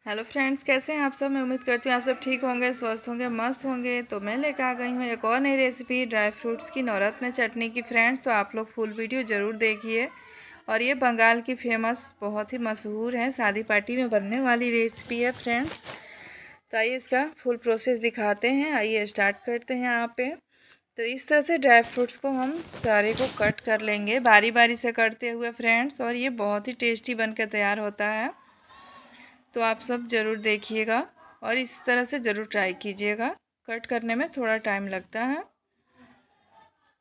Hello friends, कैसे हैं आप सब। मैं उम्मीद करती हूँ आप सब ठीक होंगे, स्वस्थ होंगे, मस्त होंगे। तो मैं लेकर आ गई हूँ एक और नई रेसिपी ड्राई फ्रूट्स की नवरत्न चटनी की। फ्रेंड्स, तो आप लोग फुल वीडियो ज़रूर देखिए। और ये बंगाल की फेमस, बहुत ही मशहूर है, शादी पार्टी में बनने वाली रेसिपी है फ्रेंड्स। तो आइए इसका फुल प्रोसेस दिखाते हैं। आइए स्टार्ट करते हैं यहाँ पे। तो इस तरह से ड्राई फ्रूट्स को हम सारे को कट कर लेंगे, बारी बारी से करते हुए फ्रेंड्स। और ये बहुत ही टेस्टी बनकर तैयार होता है। तो आप सब ज़रूर देखिएगा और इस तरह से ज़रूर ट्राई कीजिएगा। कट करने में थोड़ा टाइम लगता है।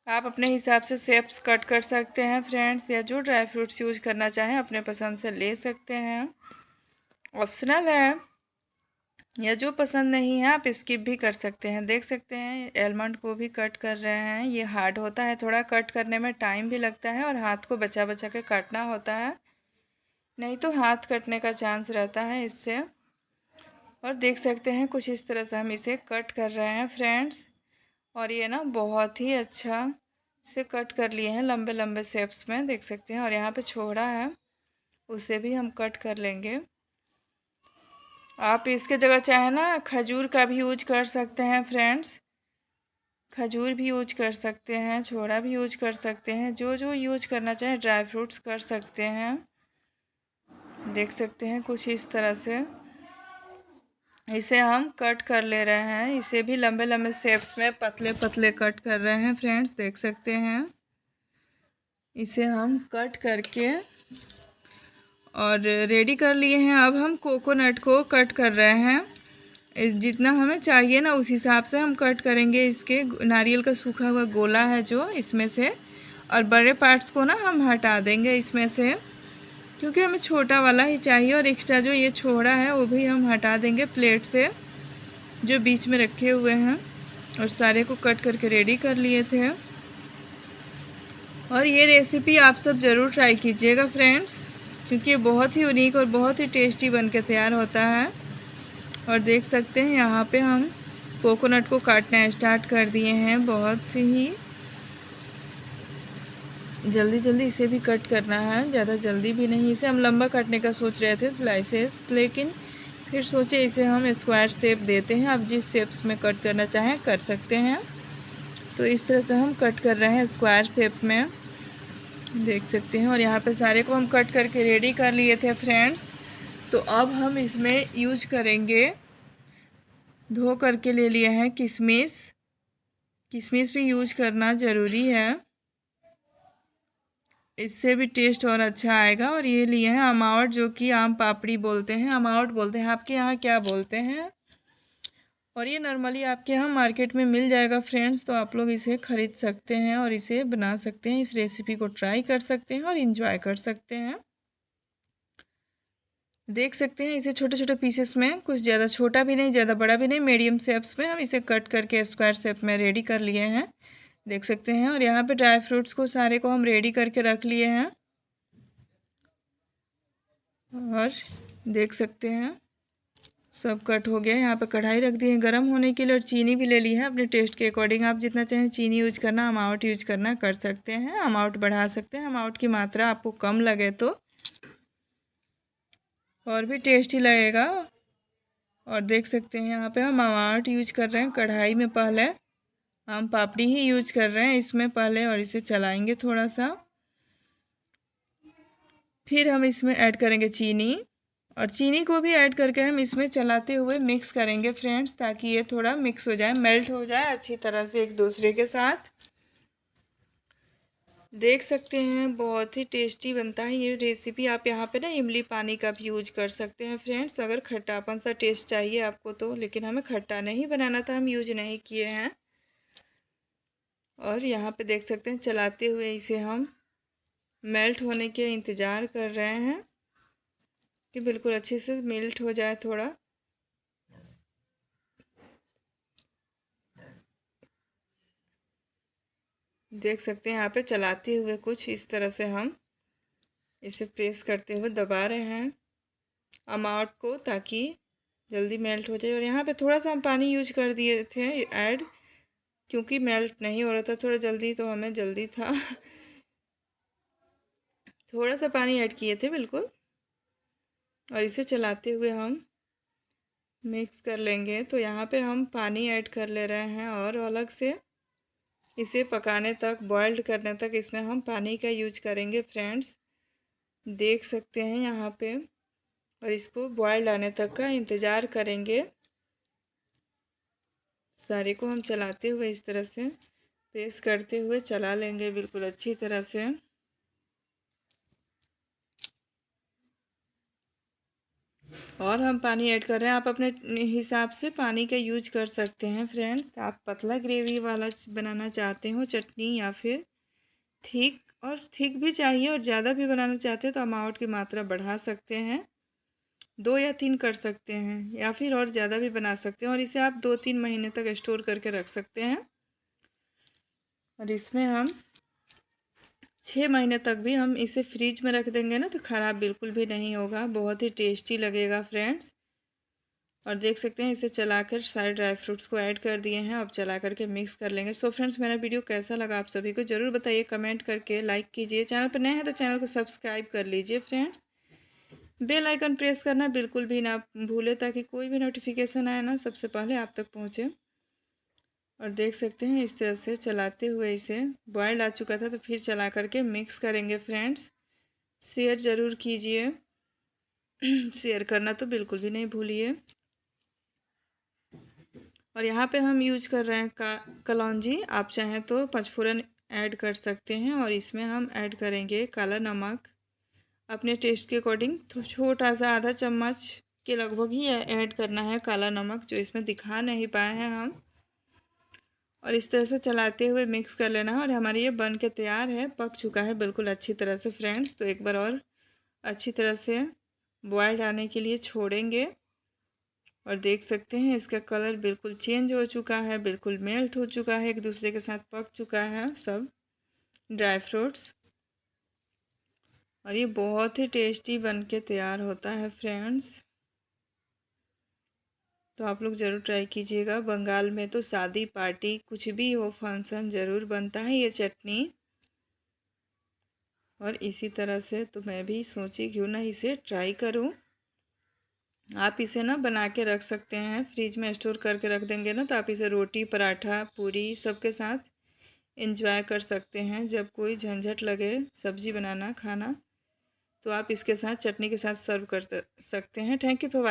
आप अपने हिसाब से शेप्स कट कर सकते हैं फ्रेंड्स, या जो ड्राई फ्रूट्स यूज करना चाहें अपने पसंद से ले सकते हैं, ऑप्शनल है। या जो पसंद नहीं है आप स्किप भी कर सकते हैं। देख सकते हैं एलमंड को भी कट कर रहे हैं। ये हार्ड होता है थोड़ा, कट करने में टाइम भी लगता है और हाथ को बचा बचा के काटना होता है, नहीं तो हाथ कटने का चांस रहता है इससे। और देख सकते हैं कुछ इस तरह से हम इसे कट कर रहे हैं फ्रेंड्स। और ये ना बहुत ही अच्छा से कट कर लिए हैं लंबे लंबे शेप्स में, देख सकते हैं। और यहाँ पे छोड़ा है, उसे भी हम कट कर लेंगे। आप इसके जगह चाहे ना खजूर का भी यूज कर सकते हैं फ्रेंड्स। खजूर भी यूज कर सकते हैं, छोड़ा भी यूज कर सकते हैं, जो जो यूज करना चाहे ड्राई फ्रूट्स कर सकते हैं। देख सकते हैं कुछ इस तरह से इसे हम कट कर ले रहे हैं। इसे भी लंबे लंबे शेप्स में पतले पतले कट कर रहे हैं फ्रेंड्स, देख सकते हैं। इसे हम कट करके और रेडी कर लिए हैं। अब हम कोकोनट को कट कर रहे हैं। जितना हमें चाहिए ना उस हिसाब से हम कट करेंगे। इसके नारियल का सूखा हुआ गोला है जो इसमें से, और बड़े पार्ट्स को ना हम हटा देंगे इसमें से, क्योंकि हमें छोटा वाला ही चाहिए। और एक्स्ट्रा जो ये छोड़ा है वो भी हम हटा देंगे प्लेट से, जो बीच में रखे हुए हैं। और सारे को कट करके रेडी कर लिए थे। और ये रेसिपी आप सब ज़रूर ट्राई कीजिएगा फ्रेंड्स, क्योंकि ये बहुत ही यूनिक और बहुत ही टेस्टी बनकर तैयार होता है। और देख सकते हैं यहाँ पे हम कोकोनट को काटना स्टार्ट कर दिए हैं। बहुत ही जल्दी जल्दी इसे भी कट करना है, ज़्यादा जल्दी भी नहीं। इसे हम लंबा काटने का सोच रहे थे स्लाइसेस, लेकिन फिर सोचे इसे हम स्क्वायर शेप देते हैं। आप जिस शेप्स में कट करना चाहें कर सकते हैं। तो इस तरह से हम कट कर रहे हैं स्क्वायर शेप में, देख सकते हैं। और यहाँ पे सारे को हम कट करके रेडी कर लिए थे फ्रेंड्स। तो अब हम इसमें यूज करेंगे, धो करके ले लिए हैं किशमिश। किशमिश भी यूज करना ज़रूरी है, इससे भी टेस्ट और अच्छा आएगा। और ये लिए हैं अमावट, जो कि आम पापड़ी बोलते हैं, अमावट बोलते हैं। आपके यहाँ क्या बोलते हैं? और ये नॉर्मली आपके यहाँ मार्केट में मिल जाएगा फ्रेंड्स, तो आप लोग इसे ख़रीद सकते हैं और इसे बना सकते हैं। इस रेसिपी को ट्राई कर सकते हैं और इन्जॉय कर सकते हैं। देख सकते हैं इसे छोटे छोटे पीसेस में, कुछ ज़्यादा छोटा भी नहीं ज़्यादा बड़ा भी नहीं, मीडियम शेप्स में हम इसे कट करके स्क्वायर शेप में रेडी कर लिए हैं, देख सकते हैं। और यहाँ पे ड्राई फ्रूट्स को सारे को हम रेडी करके रख लिए हैं। और देख सकते हैं सब कट हो गया। यहाँ पे कढ़ाई रख दी है गर्म होने के लिए, और चीनी भी ले ली है अपने टेस्ट के अकॉर्डिंग। आप जितना चाहें चीनी यूज करना, अमाउंट यूज करना कर सकते हैं, अमाउंट बढ़ा सकते हैं। अमाउंट की मात्रा आपको कम लगे तो और भी टेस्टी लगेगा। और देख सकते हैं यहाँ पे हम अमाउंट यूज कर रहे हैं कढ़ाई में। पहले हम पापड़ी ही यूज कर रहे हैं इसमें पहले, और इसे चलाएंगे थोड़ा सा। फिर हम इसमें ऐड करेंगे चीनी, और चीनी को भी ऐड करके हम इसमें चलाते हुए मिक्स करेंगे फ्रेंड्स, ताकि ये थोड़ा मिक्स हो जाए, मेल्ट हो जाए अच्छी तरह से एक दूसरे के साथ। देख सकते हैं बहुत ही टेस्टी बनता है ये रेसिपी। आप यहाँ पे ना इमली पानी का भी यूज कर सकते हैं फ्रेंड्स, अगर खट्टापन सा टेस्ट चाहिए आपको तो। लेकिन हमें खट्टा नहीं बनाना था, हम यूज नहीं किए हैं। और यहाँ पे देख सकते हैं चलाते हुए इसे हम मेल्ट होने के इंतज़ार कर रहे हैं, कि बिल्कुल अच्छे से मेल्ट हो जाए थोड़ा। देख सकते हैं यहाँ पे चलाते हुए कुछ इस तरह से हम इसे प्रेस करते हुए दबा रहे हैं अमाउंट को, ताकि जल्दी मेल्ट हो जाए। और यहाँ पे थोड़ा सा हम पानी यूज कर दिए थे ऐड, क्योंकि मेल्ट नहीं हो रहा था थोड़ा जल्दी, तो हमें जल्दी था थोड़ा सा पानी ऐड किए थे बिल्कुल। और इसे चलाते हुए हम मिक्स कर लेंगे। तो यहाँ पे हम पानी ऐड कर ले रहे हैं और अलग से इसे पकाने तक, बॉइल्ड करने तक इसमें हम पानी का यूज करेंगे फ्रेंड्स। देख सकते हैं यहाँ पे, और इसको बॉइल्ड आने तक का इंतज़ार करेंगे। सारे को हम चलाते हुए इस तरह से प्रेस करते हुए चला लेंगे बिल्कुल अच्छी तरह से। और हम पानी ऐड कर रहे हैं, आप अपने हिसाब से पानी का यूज कर सकते हैं फ्रेंड्स। आप पतला ग्रेवी वाला बनाना चाहते हो चटनी, या फिर थिक, और थिक भी चाहिए और ज़्यादा भी बनाना चाहते हो तो अमाउंट की मात्रा बढ़ा सकते हैं, 2 या 3 कर सकते हैं, या फिर और ज़्यादा भी बना सकते हैं। और इसे आप 2-3 महीने तक स्टोर करके रख सकते हैं। और इसमें हम 6 महीने तक भी हम इसे फ्रिज में रख देंगे ना, तो ख़राब बिल्कुल भी नहीं होगा, बहुत ही टेस्टी लगेगा फ्रेंड्स। और देख सकते हैं इसे चलाकर सारे ड्राई फ्रूट्स को ऐड कर दिए हैं, अब चला करके मिक्स कर लेंगे। सो फ्रेंड्स, मेरा वीडियो कैसा लगा आप सभी को ज़रूर बताइए, कमेंट करके लाइक कीजिए। चैनल पर नए हैं तो चैनल को सब्सक्राइब कर लीजिए फ्रेंड्स। बेल आइकन प्रेस करना बिल्कुल भी ना भूले, ताकि कोई भी नोटिफिकेशन आए ना सबसे पहले आप तक पहुँचे। और देख सकते हैं इस तरह से चलाते हुए इसे, बॉइल्ड आ चुका था तो फिर चला करके मिक्स करेंगे फ्रेंड्स। शेयर ज़रूर कीजिए शेयर करना तो बिल्कुल भी नहीं भूलिए। और यहाँ पे हम यूज कर रहे हैं कलौंजी, आप चाहें तो पचफोरन ऐड कर सकते हैं। और इसमें हम ऐड करेंगे काला नमक अपने टेस्ट के अकॉर्डिंग, तो छोटा सा आधा चम्मच के लगभग ही ऐड करना है काला नमक, जो इसमें दिखा नहीं पाए हैं हम। और इस तरह से चलाते हुए मिक्स कर लेना है। और हमारी ये बन के तैयार है, पक चुका है बिल्कुल अच्छी तरह से फ्रेंड्स। तो एक बार और अच्छी तरह से बॉइल्ड आने के लिए छोड़ेंगे। और देख सकते हैं इसका कलर बिल्कुल चेंज हो चुका है, बिल्कुल मेल्ट हो चुका है, एक दूसरे के साथ पक चुका है सब ड्राई फ्रूट्स। और ये बहुत ही टेस्टी बन के तैयार होता है फ्रेंड्स। तो आप लोग ज़रूर ट्राई कीजिएगा। बंगाल में तो शादी पार्टी कुछ भी हो, फंक्शन ज़रूर बनता है ये चटनी। और इसी तरह से तो मैं भी सोची क्यों ना इसे ट्राई करूं। आप इसे ना बना के रख सकते हैं, फ्रिज में स्टोर करके रख देंगे ना, तो आप इसे रोटी, पराठा, पूरी सबके साथ एंजॉय कर सकते हैं। जब कोई झंझट लगे सब्जी बनाना, खाना, तो आप इसके साथ चटनी के साथ सर्व कर सकते हैं। Thank you for watching.